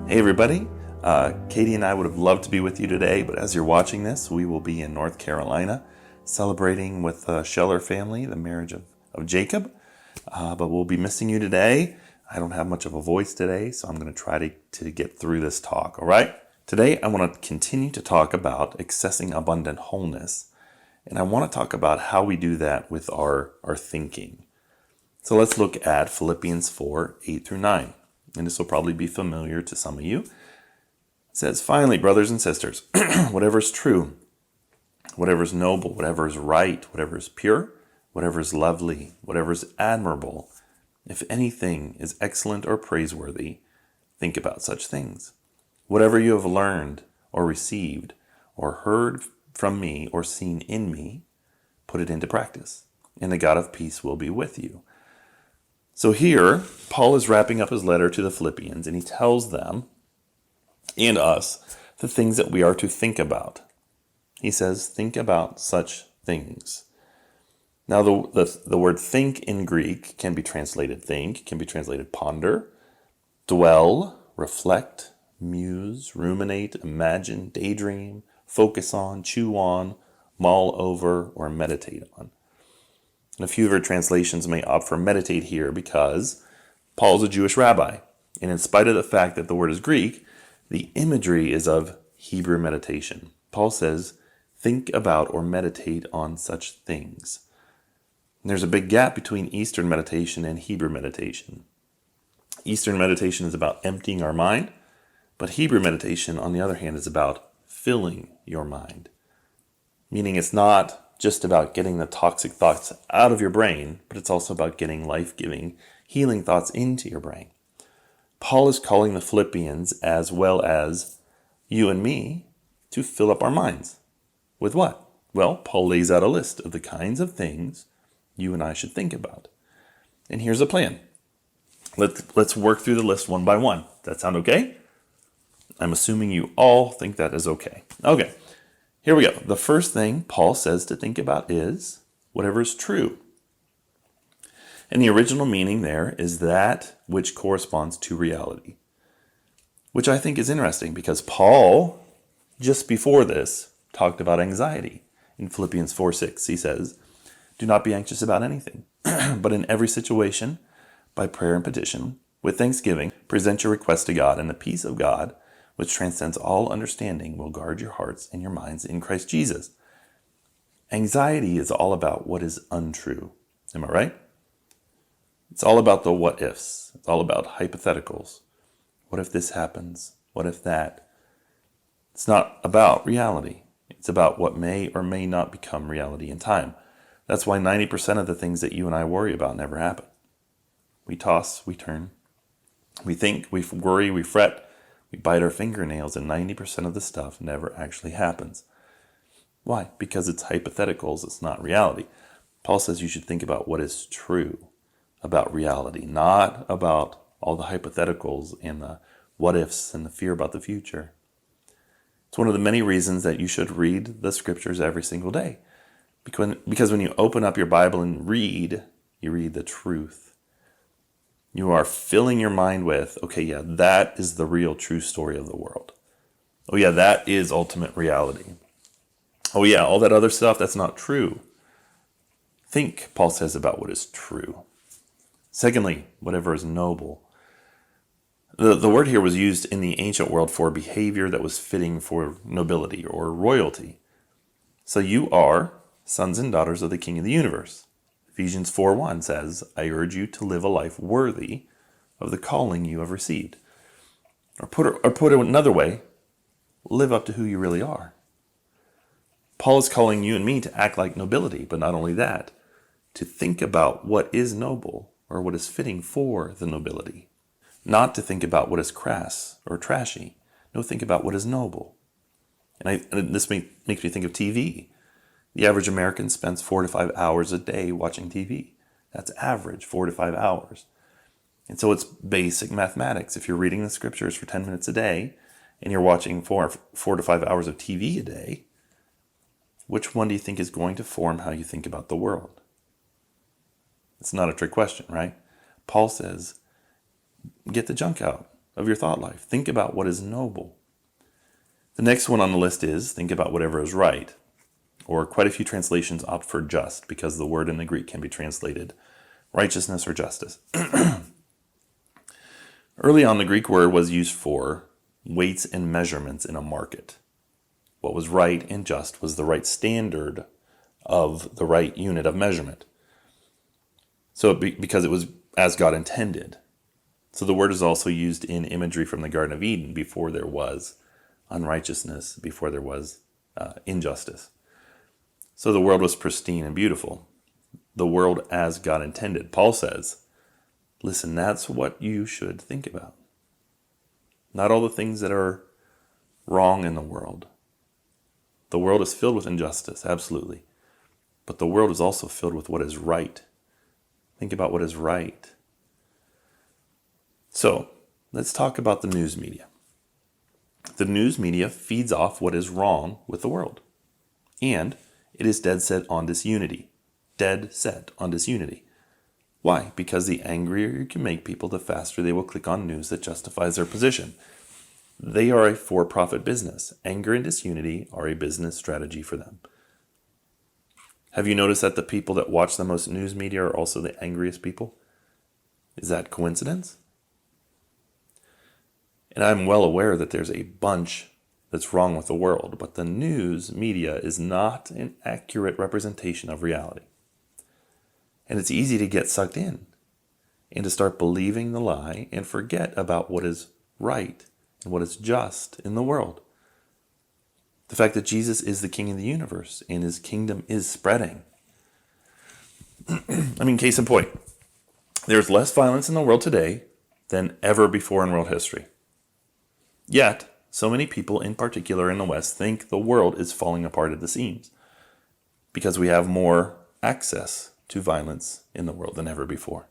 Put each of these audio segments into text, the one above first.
Hey everybody, Katie and I would have loved to be with you today, but as you're watching this, we will be in North Carolina celebrating with the Scheller family, the marriage of Jacob, but we'll be missing you today. I don't have much of a voice today, so I'm going to try to get through this talk, all right? Today I want to continue to talk about accessing abundant wholeness, and I want to talk about how we do that with our thinking. So let's look at Philippians 4, 8 through 9. And this will probably be familiar to some of you. It says, "Finally, brothers and sisters, whatever is true, whatever is noble, whatever is right, whatever is pure, whatever is lovely, whatever is admirable, if anything is excellent or praiseworthy, think about such things. Whatever you have learned or received or heard from me or seen in me, put it into practice, and the God of peace will be with you." So here, Paul is wrapping up his letter to the Philippians, and he tells them and us the things that we are to think about. He says, think about such things. Now, the word think in Greek can be translated think, can be translated ponder, dwell, reflect, muse, ruminate, imagine, daydream, focus on, chew on, mull over, or meditate on. And a few of our translations may opt for meditate here because Paul's a Jewish rabbi. And in spite of the fact that the word is Greek, the imagery is of Hebrew meditation. Paul says, think about or meditate on such things. And there's a big gap between Eastern meditation and Hebrew meditation. Eastern meditation is about emptying our mind, but Hebrew meditation, on the other hand, is about filling your mind. Meaning it's not just about getting the toxic thoughts out of your brain, but it's also about getting life-giving, healing thoughts into your brain. Paul is calling the Philippians, as well as you and me, to fill up our minds. With what? Well, Paul lays out a list of the kinds of things you and I should think about. And here's a plan. Let's work through the list one by one. That sound okay? I'm assuming you all think that is okay. Okay. Here we go. The first thing Paul says to think about is whatever is true. And the original meaning there is that which corresponds to reality, which I think is interesting because Paul, just before this, talked about anxiety. In Philippians 4:6, he says, "Do not be anxious about anything, but in every situation, by prayer and petition, with thanksgiving, present your requests to God, and the peace of God, which transcends all understanding, will guard your hearts and your minds in Christ Jesus." Anxiety is all about what is untrue. Am I right? It's all about the what ifs. It's all about hypotheticals. What if this happens? What if that? It's not about reality. It's about what may or may not become reality in time. That's why 90% of the things that you and I worry about never happen. We toss, we turn, we think, we worry, we fret, we bite our fingernails, and 90% of the stuff never actually happens. Why? Because it's hypotheticals, it's not reality. Paul says you should think about what is true about reality, not about all the hypotheticals and the what ifs and the fear about the future. It's one of the many reasons that you should read the scriptures every single day. Because when you open up your Bible and read, you read the truth. You are filling your mind with, okay, yeah, that is the real true story of the world. Oh yeah, that is ultimate reality. Oh yeah, all that other stuff, that's not true. Think, Paul says, about what is true. Secondly, whatever is noble. The word here was used in the ancient world for behavior that was fitting for nobility or royalty. So you are sons and daughters of the King of the universe. Ephesians 4:1 says, "I urge you to live a life worthy of the calling you have received." Or put it another way, live up to who you really are. Paul is calling you and me to act like nobility, but not only that, to think about what is noble or what is fitting for the nobility. Not to think about what is crass or trashy. No, think about what is noble. And this makes me think of TV. The average American spends 4 to 5 hours a day watching TV. That's average, 4 to 5 hours. And so it's basic mathematics. If you're reading the scriptures for 10 minutes a day and you're watching 4 to 5 hours of TV a day, which one do you think is going to form how you think about the world? It's not a trick question, right? Paul says, get the junk out of your thought life. Think about what is noble. The next one on the list is think about whatever is right. Or quite a few translations opt for just because the word in the Greek can be translated righteousness or justice. Early on, the Greek word was used for weights and measurements in a market. What was right and just was the right standard of the right unit of measurement. So because it was as God intended. So the word is also used in imagery from the Garden of Eden before there was unrighteousness, before there was injustice. So the world was pristine and beautiful. The world as God intended. Paul says, listen, that's what you should think about. Not all the things that are wrong in the world. The world is filled with injustice, absolutely. But the world is also filled with what is right. Think about what is right. So, let's talk about the news media. The news media feeds off what is wrong with the world. And it is dead set on disunity. Dead set on disunity. Why? Because the angrier you can make people, the faster they will click on news that justifies their position. They are a for-profit business. Anger and disunity are a business strategy for them. Have you noticed that the people that watch the most news media are also the angriest people? Is that coincidence? And I'm well aware that there's a bunch that's wrong with the world, but the news media is not an accurate representation of reality. And it's easy to get sucked in and to start believing the lie and forget about what is right and what is just in the world. The fact that Jesus is the King of the universe and his kingdom is spreading. Case in point, there's less violence in the world today than ever before in world history. Yet, so many people, in particular in the West, think the world is falling apart at the seams because we have more access to violence in the world than ever before.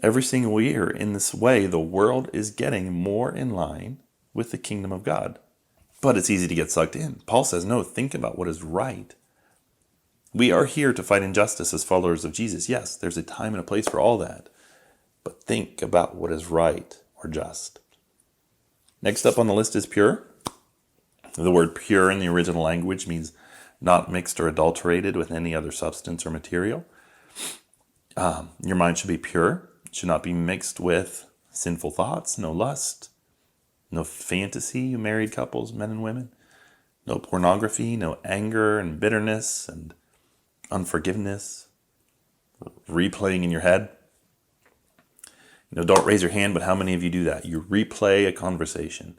Every single year, in this way, the world is getting more in line with the kingdom of God. But it's easy to get sucked in. Paul says, no, think about what is right. We are here to fight injustice as followers of Jesus. Yes, there's a time and a place for all that. But think about what is right or just. Next up on the list is pure. The word pure in the original language means not mixed or adulterated with any other substance or material. Your mind should be pure. It should not be mixed with sinful thoughts, no lust, no fantasy, you married couples, men and women, no pornography, no anger and bitterness and unforgiveness, replaying in your head. Don't raise your hand, but how many of you do that? You replay a conversation.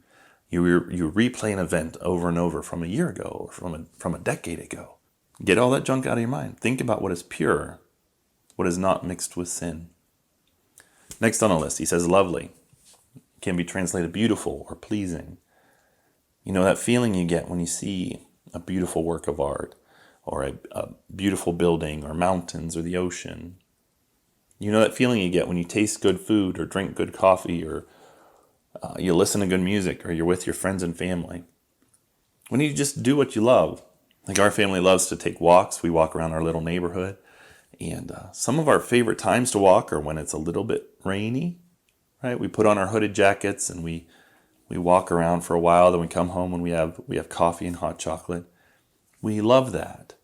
You replay an event over and over from a year ago or from a decade ago. Get all that junk out of your mind. Think about what is pure, what is not mixed with sin. Next on the list, he says lovely. Can be translated beautiful or pleasing. That feeling you get when you see a beautiful work of art or a beautiful building or mountains or the ocean. That feeling you get when you taste good food or drink good coffee or you listen to good music or you're with your friends and family. When you just do what you love. Like our family loves to take walks. We walk around our little neighborhood. And some of our favorite times to walk are when it's a little bit rainy. Right? We put on our hooded jackets and we walk around for a while. Then we come home and we have coffee and hot chocolate. We love that.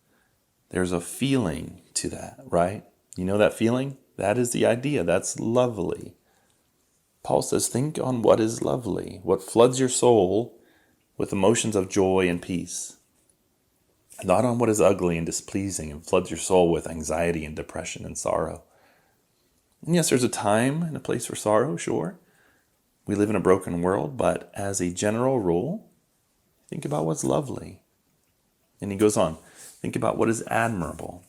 There's a feeling to that, right? You know that feeling? That is the idea. That's lovely. Paul says, think on what is lovely, what floods your soul with emotions of joy and peace. Not on what is ugly and displeasing and floods your soul with anxiety and depression and sorrow. And yes, there's a time and a place for sorrow, sure. We live in a broken world, but as a general rule, think about what's lovely. And he goes on, think about what is admirable.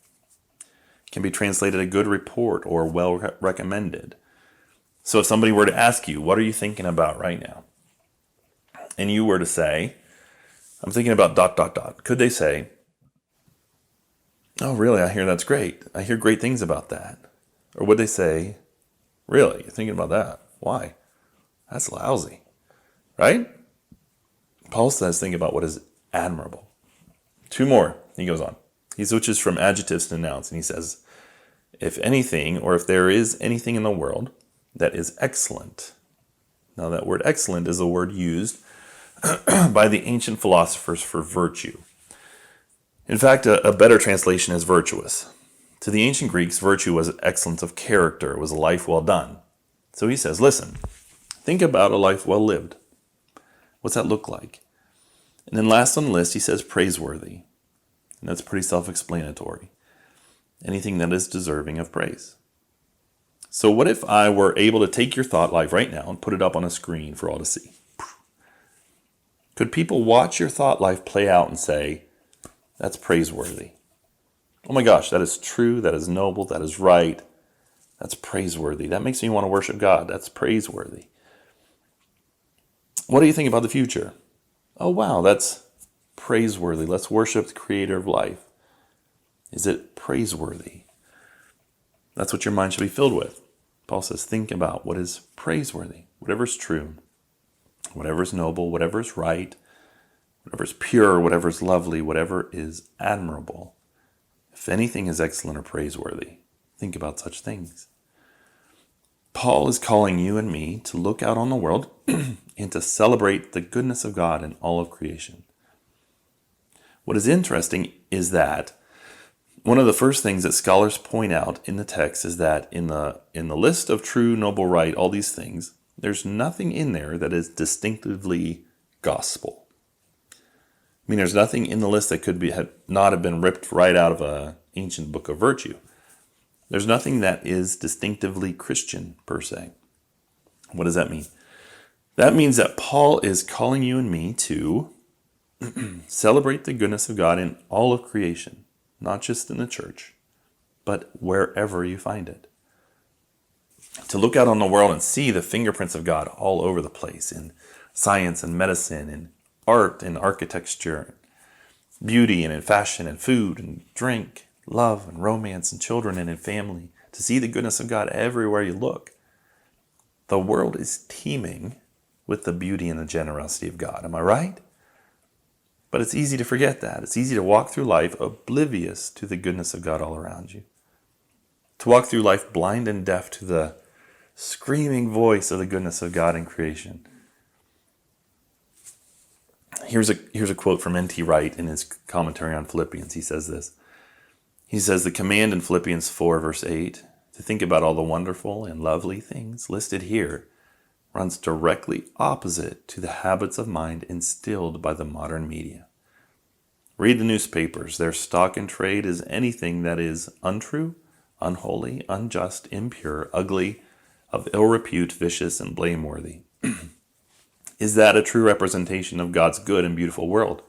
It can be translated a good report or well recommended. So if somebody were to ask you, what are you thinking about right now? And you were to say, I'm thinking about ... Could they say, oh, really? I hear that's great. I hear great things about that. Or would they say, really? You're thinking about that? Why? That's lousy. Right? Paul says, think about what is admirable. Two more. He goes on. He switches from adjectives to nouns, and he says, if anything, or if there is anything in the world that is excellent. Now that word excellent is a word used by the ancient philosophers for virtue. In fact, a better translation is virtuous. To the ancient Greeks, virtue was excellence of character. It was a life well done. So he says, listen, think about a life well lived. What's that look like? And then last on the list, he says praiseworthy. And that's pretty self-explanatory. Anything that is deserving of praise. So what if I were able to take your thought life right now and put it up on a screen for all to see? Could people watch your thought life play out and say, that's praiseworthy? Oh my gosh, that is true, that is noble, that is right. That's praiseworthy. That makes me want to worship God. That's praiseworthy. What do you think about the future? Oh wow, that's praiseworthy. Let's worship the creator of life. Is it praiseworthy? That's what your mind should be filled with. Paul says, think about what is praiseworthy. Whatever is true, whatever is noble, whatever is right, whatever is pure, whatever is lovely, whatever is admirable. If anything is excellent or praiseworthy, think about such things. Paul is calling you and me to look out on the world and to celebrate the goodness of God in all of creation. What is interesting is that one of the first things that scholars point out in the text is that in the list of true, noble, right, all these things, there's nothing in there that is distinctively gospel. I mean, there's nothing in the list that could not have been ripped right out of an ancient book of virtue. There's nothing that is distinctively Christian, per se. What does that mean? That means that Paul is calling you and me to celebrate the goodness of God in all of creation, not just in the church, but wherever you find it. To look out on the world and see the fingerprints of God all over the place in science and medicine, in art and architecture, beauty and in fashion and food and drink, love and romance and children and in family, to see the goodness of God everywhere you look. The world is teeming with the beauty and the generosity of God. Am I right? But it's easy to forget that. It's easy to walk through life oblivious to the goodness of God all around you. To walk through life blind and deaf to the screaming voice of the goodness of God in creation. Here's a quote from N.T. Wright in his commentary on Philippians. He says this. He says, the command in Philippians 4, verse 8, to think about all the wonderful and lovely things listed here runs directly opposite to the habits of mind instilled by the modern media. Read the newspapers. Their stock in trade is anything that is untrue, unholy, unjust, impure, ugly, of ill repute, vicious, and blameworthy. Is that a true representation of God's good and beautiful world?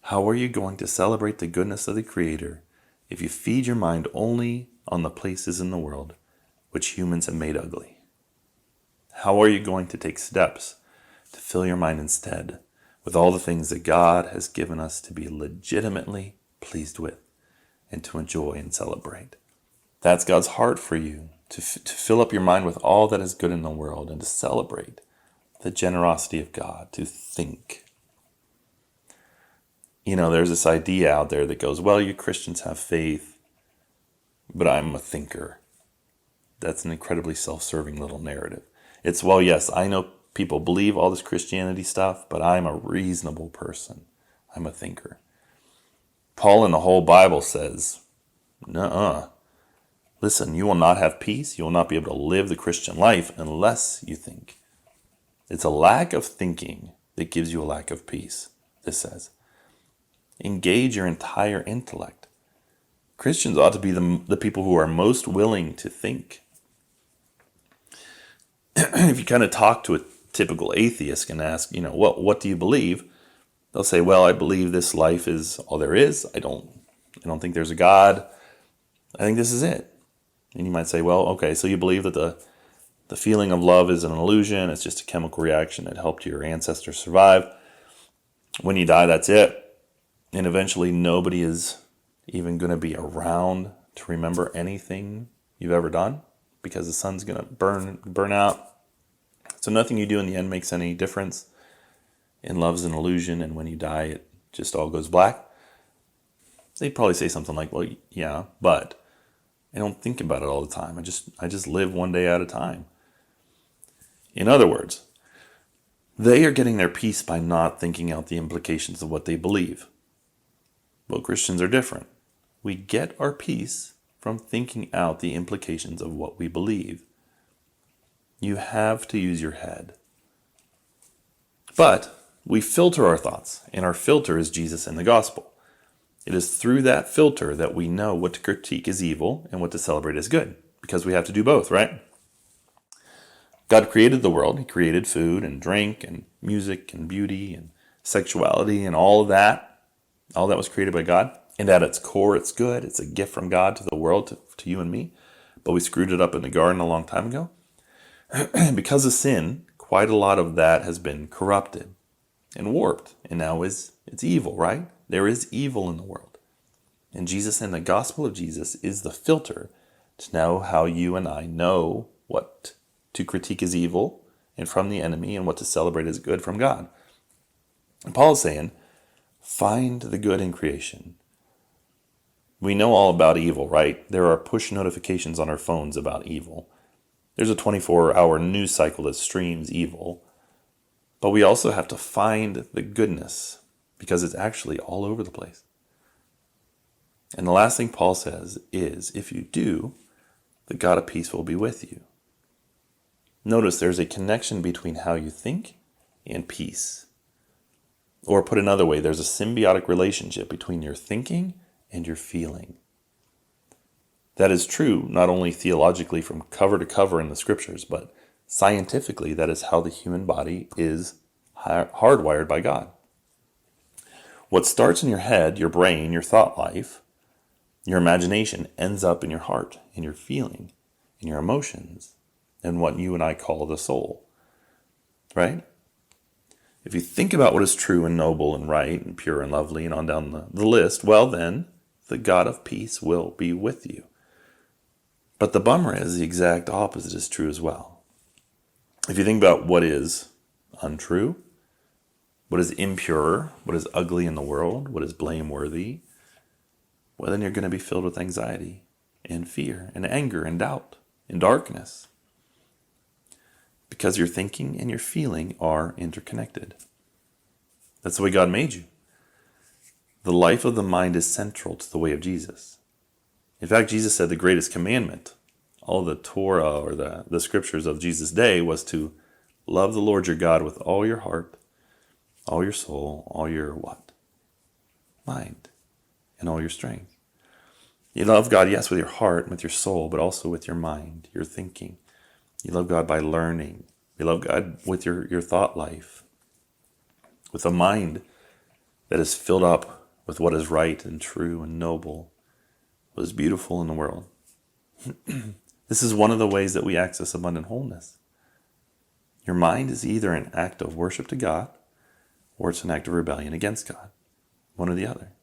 How are you going to celebrate the goodness of the Creator if you feed your mind only on the places in the world which humans have made ugly? How are you going to take steps to fill your mind instead with all the things that God has given us to be legitimately pleased with and to enjoy and celebrate? That's God's heart for you, to fill up your mind with all that is good in the world and to celebrate the generosity of God, to think. You know, there's this idea out there that goes, well, you Christians have faith, but I'm a thinker. That's an incredibly self-serving little narrative. It's, well, yes, I know people believe all this Christianity stuff, but I'm a reasonable person. I'm a thinker. Paul in the whole Bible says, nuh-uh. Listen, you will not have peace. You will not be able to live the Christian life unless you think. It's a lack of thinking that gives you a lack of peace, this says. Engage your entire intellect. Christians ought to be the people who are most willing to think. If you kind of talk to a typical atheist and ask, what do you believe? They'll say, well, I believe this life is all there is. I don't think there's a God. I think this is it. And you might say, well, okay, so you believe that the feeling of love is an illusion. It's just a chemical reaction that helped your ancestors survive. When you die, that's it. And eventually nobody is even going to be around to remember anything you've ever done because the sun's going to burn out. So nothing you do in the end makes any difference. And love's an illusion, and when you die, it just all goes black. They'd probably say something like, well, yeah, but I don't think about it all the time. I just live one day at a time. In other words, they are getting their peace by not thinking out the implications of what they believe. Well, Christians are different. We get our peace from thinking out the implications of what we believe. You have to use your head. But we filter our thoughts, and our filter is Jesus and the gospel. It is through that filter that we know what to critique as evil and what to celebrate as good, because we have to do both, right? God created the world. He created food and drink and music and beauty and sexuality and all of that. All that was created by God. And at its core, it's good. It's a gift from God to the world, to you and me. But we screwed it up in the garden a long time ago. Because of sin, quite a lot of that has been corrupted and warped. And now it's evil, right? There is evil in the world. And Jesus and the gospel of Jesus is the filter to know how you and I know what to critique as evil and from the enemy and what to celebrate as good from God. And Paul is saying, find the good in creation. We know all about evil, right? There are push notifications on our phones about evil. There's a 24-hour news cycle that streams evil. But we also have to find the goodness because it's actually all over the place. And the last thing Paul says is, if you do, the God of peace will be with you. Notice there's a connection between how you think and peace. Or put another way, there's a symbiotic relationship between your thinking and your feeling. That is true not only theologically from cover to cover in the scriptures, but scientifically that is how the human body is hardwired by God. What starts in your head, your brain, your thought life, your imagination ends up in your heart, in your feeling, in your emotions, and what you and I call the soul. Right? If you think about what is true and noble and right and pure and lovely and on down the list, well then, the God of peace will be with you. But the bummer is the exact opposite is true as well. If you think about what is untrue, what is impure, what is ugly in the world, what is blameworthy, well then you're going to be filled with anxiety and fear and anger and doubt and darkness. Because your thinking and your feeling are interconnected. That's the way God made you. The life of the mind is central to the way of Jesus. In fact, Jesus said the greatest commandment, all the Torah or the scriptures of Jesus' day, was to love the Lord your God with all your heart, all your soul, all your what? Mind, and all your strength. You love God, yes, with your heart and with your soul, but also with your mind, your thinking. You love God by learning. You love God with your thought life, with a mind that is filled up with what is right and true and noble, what is beautiful in the world. This is one of the ways that we access abundant wholeness. Your mind is either an act of worship to God or it's an act of rebellion against God, one or the other.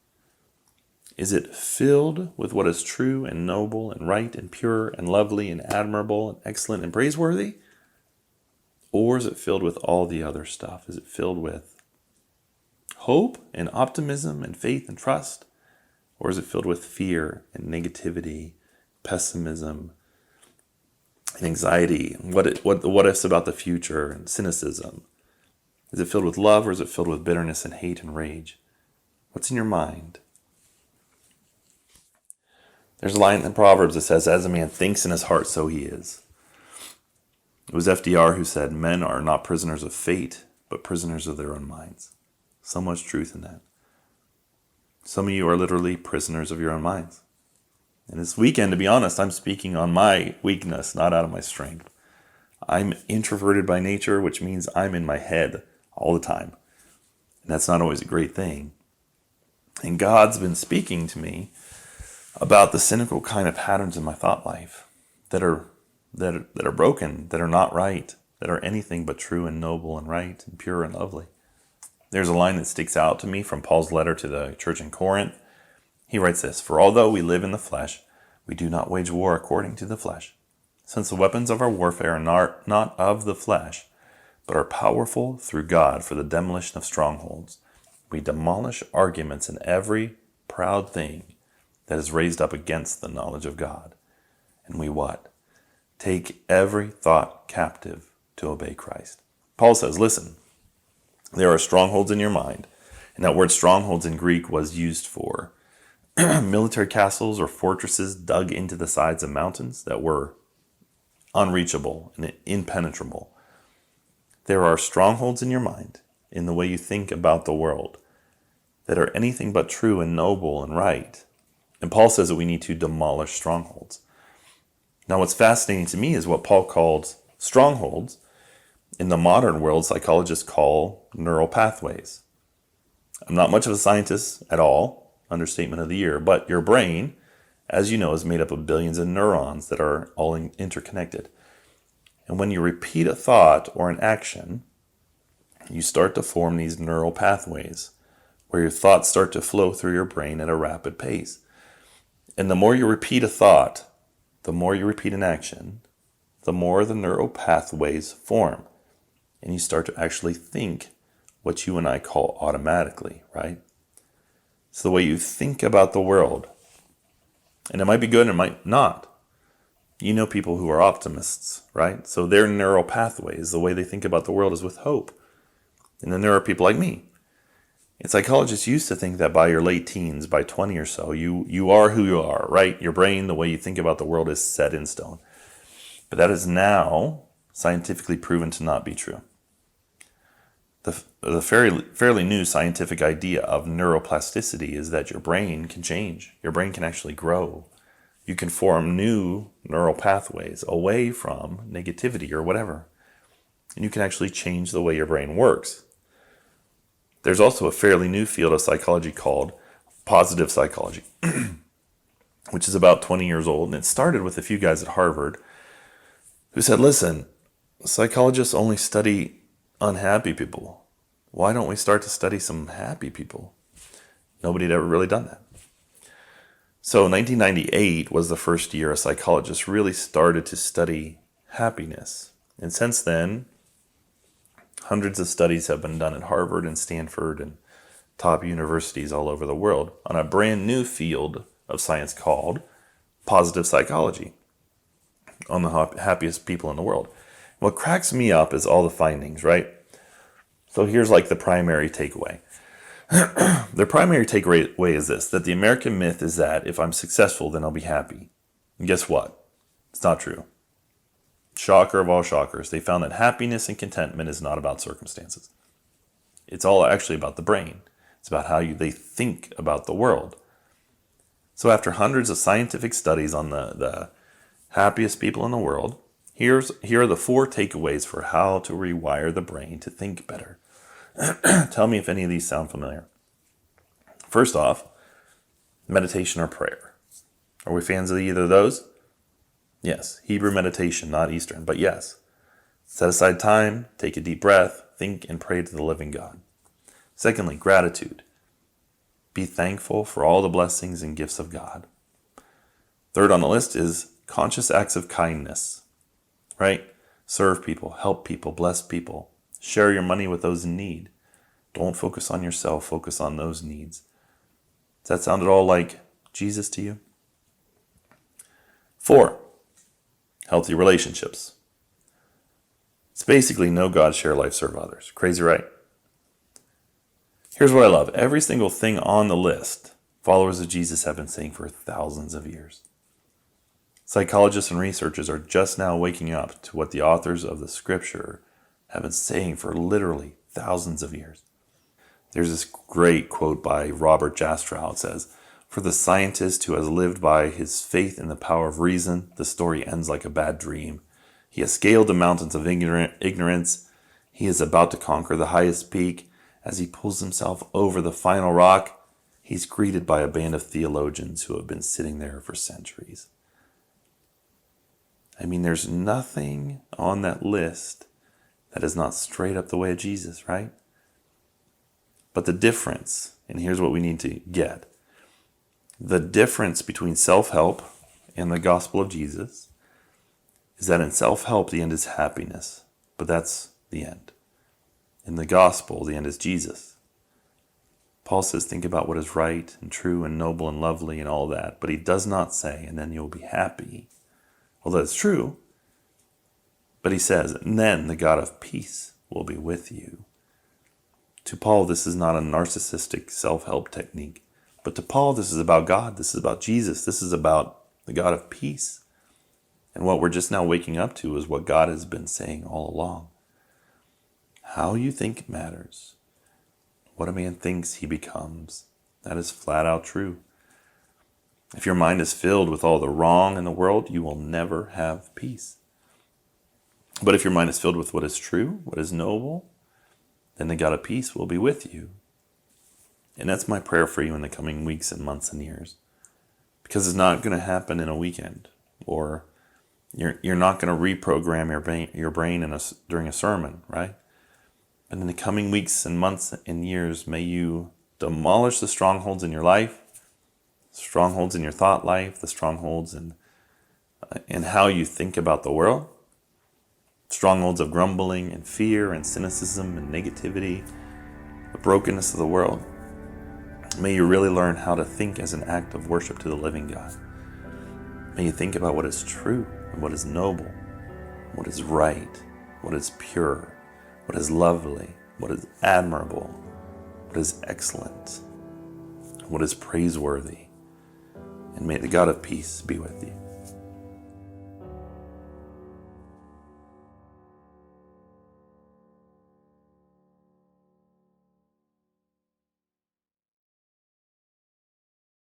Is it filled with what is true and noble and right and pure and lovely and admirable and excellent and praiseworthy? Or is it filled with all the other stuff? Is it filled with hope and optimism and faith and trust? Or is it filled with fear and negativity, pessimism, and anxiety? What ifs about the future and cynicism? Is it filled with love or is it filled with bitterness and hate and rage? What's in your mind? There's a line in Proverbs that says, as a man thinks in his heart, so he is. It was FDR who said, men are not prisoners of fate, but prisoners of their own minds. So much truth in that. Some of you are literally prisoners of your own minds. And this weekend, to be honest, I'm speaking on my weakness, not out of my strength. I'm introverted by nature, which means I'm in my head all the time. And that's not always a great thing. And God's been speaking to me about the cynical kind of patterns in my thought life that are broken, that are not right, that are anything but true and noble and right and pure and lovely. There's a line that sticks out to me from Paul's letter to the church in Corinth. He writes this, for although we live in the flesh, we do not wage war according to the flesh, since the weapons of our warfare are not of the flesh, but are powerful through God for the demolition of strongholds. We demolish arguments and every proud thing that is raised up against the knowledge of God, And we what? Take every thought captive to obey Christ. Paul says, listen, there are strongholds in your mind. And that word strongholds in Greek was used for military castles or fortresses dug into the sides of mountains that were unreachable and impenetrable. There are strongholds in your mind, in the way you think about the world, that are anything but true and noble and right. And Paul says that we need to demolish strongholds. Now, what's fascinating to me is what Paul called strongholds, in the modern world, psychologists call neural pathways. I'm not much of a scientist at all, understatement of the year, but your brain, as you know, is made up of billions of neurons that are all interconnected. And when you repeat a thought or an action, you start to form these neural pathways where your thoughts start to flow through your brain at a rapid pace. And the more you repeat a thought, the more you repeat an action, the more the neural pathways form. And you start to actually think what you and I call automatically, right? It's the way you think about the world. And it might be good and it might not. You know people who are optimists, right? So their neural pathways, the way they think about the world is with hope. And then there are people like me. And psychologists used to think that by your late teens, by 20 or so, you are who you are, right? Your brain, the way you think about the world is set in stone. But that is now scientifically proven to not be true. The fairly new scientific idea of neuroplasticity is that your brain can change. Your brain can actually grow. You can form new neural pathways away from negativity or whatever. And you can actually change the way your brain works. There's also a fairly new field of psychology called positive psychology, which is about 20 years old. And it started with a few guys at Harvard who said, listen, psychologists only study unhappy people. Why don't we start to study some happy people? Nobody had ever really done that. So 1998 was the first year a psychologist really started to study happiness. And since then, hundreds of studies have been done at Harvard and Stanford and top universities all over the world on a brand new field of science called positive psychology on the happiest people in the world. What cracks me up is all the findings, right? So here's like the primary takeaway. The primary takeaway is this, that the American myth is that if I'm successful, then I'll be happy. And guess what? It's not true. Shocker of all shockers. They found that happiness and contentment is not about circumstances. It's all actually about the brain. It's about how they think about the world. So after hundreds of scientific studies on the happiest people in the world, here are the 4 takeaways for how to rewire the brain to think better. Tell me if any of these sound familiar. First off, meditation or prayer. Are we fans of either of those? Yes, Hebrew meditation, not Eastern, but yes. Set aside time, take a deep breath, think and pray to the living God. Secondly, gratitude. Be thankful for all the blessings and gifts of God. Third on the list is conscious acts of kindness. Right? Serve people, help people, bless people. Share your money with those in need. Don't focus on yourself, focus on those needs. Does that sound at all like Jesus to you? 4, healthy relationships. It's basically know God, share life, serve others. Crazy, right? Here's what I love. Every single thing on the list, followers of Jesus have been saying for thousands of years. Psychologists and researchers are just now waking up to what the authors of the scripture have been saying for literally thousands of years. There's this great quote by Robert Jastrow. It says, "For the scientist who has lived by his faith in the power of reason, the story ends like a bad dream. He has scaled the mountains of ignorance. He is about to conquer the highest peak. As he pulls himself over the final rock, he's greeted by a band of theologians who have been sitting there for centuries." I mean, there's nothing on that list that is not straight up the way of Jesus, right? But the difference, and here's what we need to get. The difference between self-help and the gospel of Jesus is that in self-help, the end is happiness, but that's the end. In the gospel, the end is Jesus. Paul says, think about what is right and true and noble and lovely and all that, but he does not say, and then you'll be happy. Well, that's true. But he says, and then the God of peace will be with you. To Paul, this is not a narcissistic self-help technique. But to Paul, this is about God. This is about Jesus. This is about the God of peace. And what we're just now waking up to is what God has been saying all along. How you think matters. What a man thinks he becomes. That is flat out true. If your mind is filled with all the wrong in the world, you will never have peace. But if your mind is filled with what is true, what is noble, then the God of peace will be with you. And that's my prayer for you in the coming weeks and months and years. Because it's not going to happen in a weekend. Or you're not going to reprogram your brain during a sermon, right? But in the coming weeks and months and years, may you demolish the strongholds in your life, strongholds in your thought life, the strongholds in how you think about the world, strongholds of grumbling and fear and cynicism and negativity, the brokenness of the world. May you really learn how to think as an act of worship to the living God. May you think about what is true and what is noble, what is right, what is pure, what is lovely, what is admirable, what is excellent, what is praiseworthy. And may the God of peace be with you.